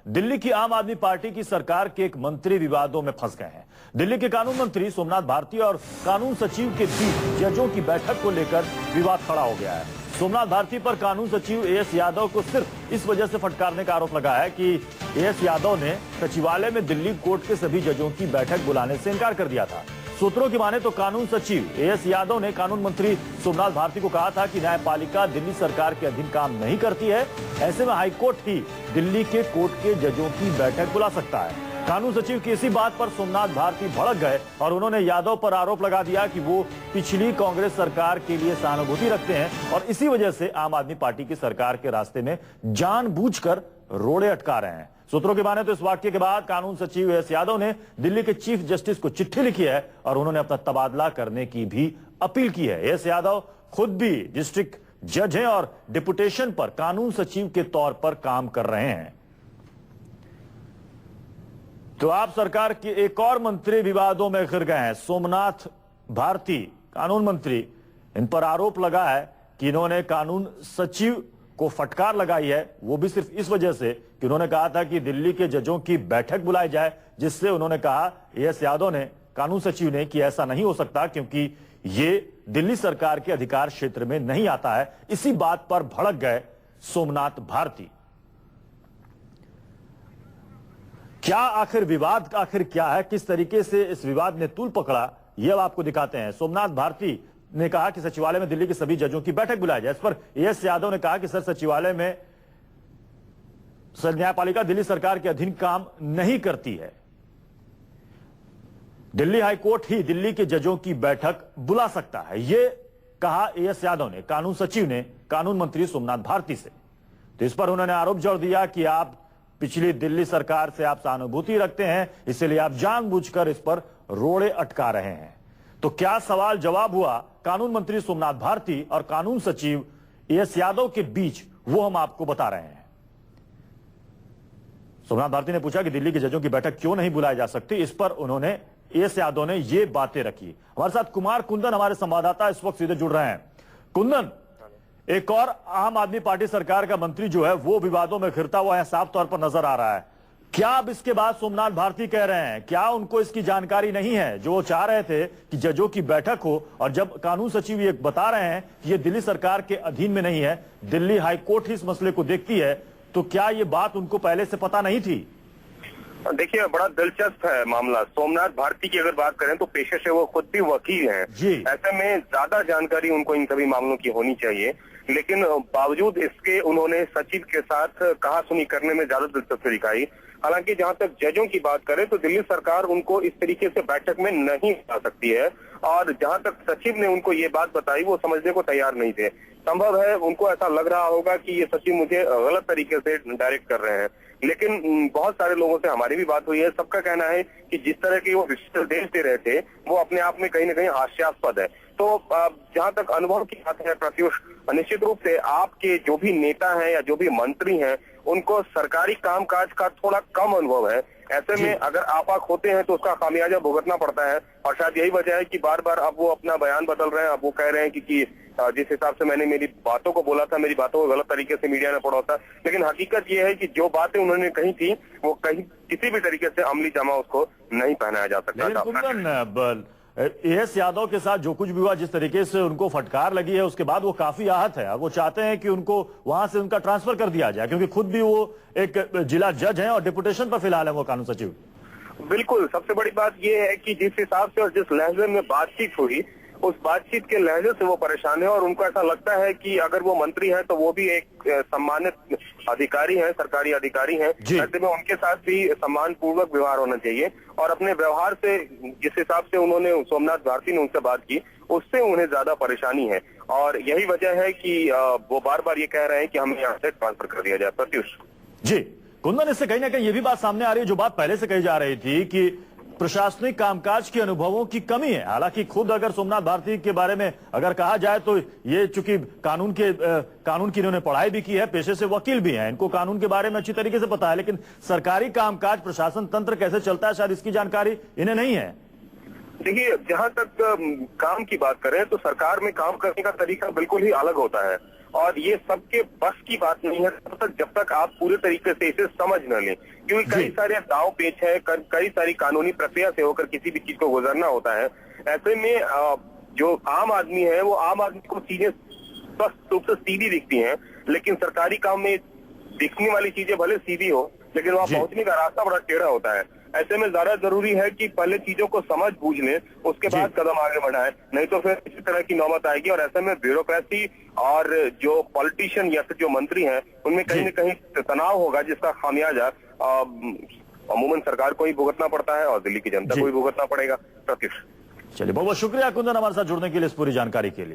दिल्ली की आम आदमी पार्टी की सरकार के एक मंत्री विवादों में फंस गए हैं। दिल्ली के कानून मंत्री सोमनाथ भारती और कानून सचिव के बीच जजों की बैठक को लेकर विवाद खड़ा हो गया है। सोमनाथ भारती पर कानून सचिव एएस यादव को सिर्फ इस वजह से फटकारने का आरोप लगा है कि एएस यादव ने सचिवालय में दिल्ली कोर्ट के सभी जजों की बैठक बुलाने से इनकार कर दिया था। सूत्रों की माने तो कानून सचिव एएस यादव ने कानून मंत्री सोमनाथ भारती को कहा था कि न्यायपालिका दिल्ली सरकार के अधीन काम नहीं करती है, ऐसे में हाईकोर्ट ही दिल्ली के कोर्ट के जजों की बैठक बुला सकता है। कानून सचिव की इसी बात पर सोमनाथ भारती भड़क गए और उन्होंने यादव पर आरोप लगा दिया कि वो पिछली कांग्रेस सरकार के लिए सहानुभूति रखते हैं और इसी वजह से आम आदमी पार्टी की सरकार के रास्ते में जानबूझकर रोड़े अटका रहे हैं। सूत्रों की माने तो इस वाक्य के बाद कानून सचिव एस यादव ने दिल्ली के चीफ जस्टिस को चिट्ठी लिखी है और उन्होंने अपना तबादला करने की भी अपील की है। एस यादव खुद भी डिस्ट्रिक्ट जज हैं और डिप्यूटेशन पर कानून सचिव के तौर पर काम कर रहे हैं। तो आप सरकार के एक और मंत्री विवादों में घिर गए हैं। सोमनाथ भारती कानून मंत्री, इन पर आरोप लगा है कि इन्होंने कानून सचिव को फटकार लगाई है, वो भी सिर्फ इस वजह से कि उन्होंने कहा था कि दिल्ली के जजों की बैठक बुलाई जाए, जिससे उन्होंने कहा एएस यादव ने, कानून सचिव ने, कि ऐसा नहीं हो सकता क्योंकि ये दिल्ली सरकार के अधिकार क्षेत्र में नहीं आता है। इसी बात पर भड़क गए सोमनाथ भारती। क्या आखिर विवाद आखिर क्या है, किस तरीके से इस विवाद ने तूल पकड़ा, यह आपको दिखाते हैं। सोमनाथ भारती ने कहा कि सचिवालय में दिल्ली के सभी जजों की बैठक बुलाई जाए। इस पर एएस यादव ने कहा कि सर, सचिवालय में न्यायपालिका दिल्ली सरकार के अधीन काम नहीं करती है, दिल्ली हाईकोर्ट ही दिल्ली के जजों की बैठक बुला सकता है। यह कहा एएस यादव ने, कानून सचिव ने, कानून मंत्री सोमनाथ भारती से। तो इस पर उन्होंने आरोप जोड़ दिया कि आप पिछली दिल्ली सरकार से आप सहानुभूति रखते हैं, इसलिए आप जानबूझकर इस पर रोड़े अटका रहे हैं। तो क्या सवाल जवाब हुआ कानून मंत्री सोमनाथ भारती और कानून सचिव एएस यादव के बीच, वो हम आपको बता रहे हैं। सोमनाथ भारती ने पूछा कि दिल्ली के जजों की बैठक क्यों नहीं बुलाई जा सकती। इस पर उन्होंने, एएस यादव ने, ये बातें रखी। हमारे साथ कुमार कुंदन हमारे संवाददाता इस वक्त सीधे जुड़ रहे हैं। कुंदन, एक और आम आदमी पार्टी सरकार का मंत्री जो है वो विवादों में घिरता हुआ है, साफ तौर पर नजर आ रहा है। क्या अब इसके बाद सोमनाथ भारती कह रहे हैं, क्या उनको इसकी जानकारी नहीं है जो वो चाह रहे थे कि जजों की बैठक हो, और जब कानून सचिव ये बता रहे हैं कि ये दिल्ली सरकार के अधीन में नहीं है, दिल्ली हाईकोर्ट ही इस मसले को देखती है, तो क्या ये बात उनको पहले से पता नहीं थी? देखिए, बड़ा दिलचस्प है मामला। सोमनाथ भारती की अगर बात करें तो पेशे से वो खुद भी वकील हैं, ऐसे में ज्यादा जानकारी उनको इन सभी मामलों की होनी चाहिए, लेकिन बावजूद इसके उन्होंने सचिव के साथ कहा सुनी करने में ज्यादा दिलचस्पी दिखाई। हालांकि जहां तक जजों की बात करें तो दिल्ली सरकार उनको इस तरीके से बैठक में नहीं ला सकती है, और जहां तक सचिव ने उनको ये बात बताई वो समझने को तैयार नहीं थे। संभव है उनको ऐसा लग रहा होगा कि ये सचिव मुझे गलत तरीके से डायरेक्ट कर रहे हैं, लेकिन बहुत सारे लोगों से हमारी भी बात हुई है, सबका कहना है कि जिस तरह की वो निर्देश दे रहे थे वो अपने आप में कहीं ना कहीं हास्यास्पद है। तो जहां तक अनुभव की बात है प्रत्युष, निश्चित रूप से आपके जो भी नेता हैं या जो भी मंत्री हैं उनको सरकारी कामकाज का थोड़ा कम अनुभव है। ऐसे में अगर आपाक होते हैं तो उसका खामियाजा भुगतना पड़ता है, और शायद यही वजह है कि बार बार अब वो अपना बयान बदल रहे हैं। अब वो कह रहे हैं कि जिस हिसाब से मैंने मेरी बातों को बोला था, मेरी बातों को गलत तरीके से मीडिया ने पढ़ा था, लेकिन हकीकत ये है कि जो बातें उन्होंने कही थी वो कहीं किसी भी तरीके से अमली जामा उसको नहीं पहनाया जा सकता। एएस यादव के साथ जो कुछ भी हुआ, जिस तरीके से उनको फटकार लगी है, उसके बाद वो काफी आहत है। वो चाहते हैं कि उनको वहां से उनका ट्रांसफर कर दिया जाए, क्योंकि खुद भी वो एक जिला जज हैं और डिप्यूटेशन पर फिलहाल है वो कानून सचिव। बिल्कुल, सबसे बड़ी बात यह है कि जिस हिसाब से और जिस लहजे में बातचीत हुई, उस बातचीत के लहजे से वो परेशान है, और उनको ऐसा लगता है कि अगर वो मंत्री है तो वो भी एक सम्मानित अधिकारी हैं, सरकारी अधिकारी हैं, ऐसे में उनके साथ भी सम्मान पूर्वक व्यवहार होना चाहिए। और अपने व्यवहार से, जिस हिसाब से उन्होंने, सोमनाथ भारती ने उनसे बात की, उससे उन्हें ज्यादा परेशानी है, और यही वजह है कि वो बार बार ये कह रहे हैं कि हमें यहाँ से ट्रांसफर कर दिया जाए। प्रत्युष जी, कुंदन, इससे कहीं ना कहीं ये भी बात सामने आ रही है, जो बात पहले से कही जा रही थी कि प्रशासनिक कामकाज के अनुभवों की कमी है। हालांकि खुद अगर सोमनाथ भारती के बारे में अगर कहा जाए तो ये चूंकि कानून की इन्होंने पढ़ाई भी की है, पेशे से वकील भी हैं, इनको कानून के बारे में अच्छी तरीके से पता है, लेकिन सरकारी कामकाज, प्रशासन तंत्र कैसे चलता है, शायद इसकी जानकारी इन्हें नहीं है। देखिए, जहां तक काम की बात करें तो सरकार में काम करने का तरीका बिल्कुल ही अलग होता है, और ये सबके बस की बात नहीं है तब तक जब तक आप पूरे तरीके से इसे समझ न लें, क्योंकि कई सारे दांव पेच है, कई सारी कानूनी प्रक्रिया से होकर किसी भी चीज को गुजरना होता है। ऐसे में जो आम आदमी है वो आम आदमी को चीजें स्पष्ट रूप से सीधी दिखती हैं, लेकिन सरकारी काम में दिखने वाली चीजें भले सीधी हो लेकिन वहां पहुंचने का रास्ता बड़ा टेढ़ा होता है। ऐसे में ज्यादा जरूरी है कि पहले चीजों को समझ बूझ लें, उसके बाद कदम आगे बढ़ाएं, नहीं तो फिर इसी तरह की नौबत आएगी। और ऐसे में ब्यूरोक्रेसी और जो पॉलिटिशियन या फिर जो मंत्री हैं उनमें कहीं न कहीं तनाव होगा, जिसका खामियाजा अमूमन सरकार को ही भुगतना पड़ता है और दिल्ली की जनता को ही भुगतना पड़ेगा। प्रत्युष, चलिए बहुत बहुत शुक्रिया कुंदन हमारे साथ जुड़ने के लिए, इस पूरी जानकारी के लिए।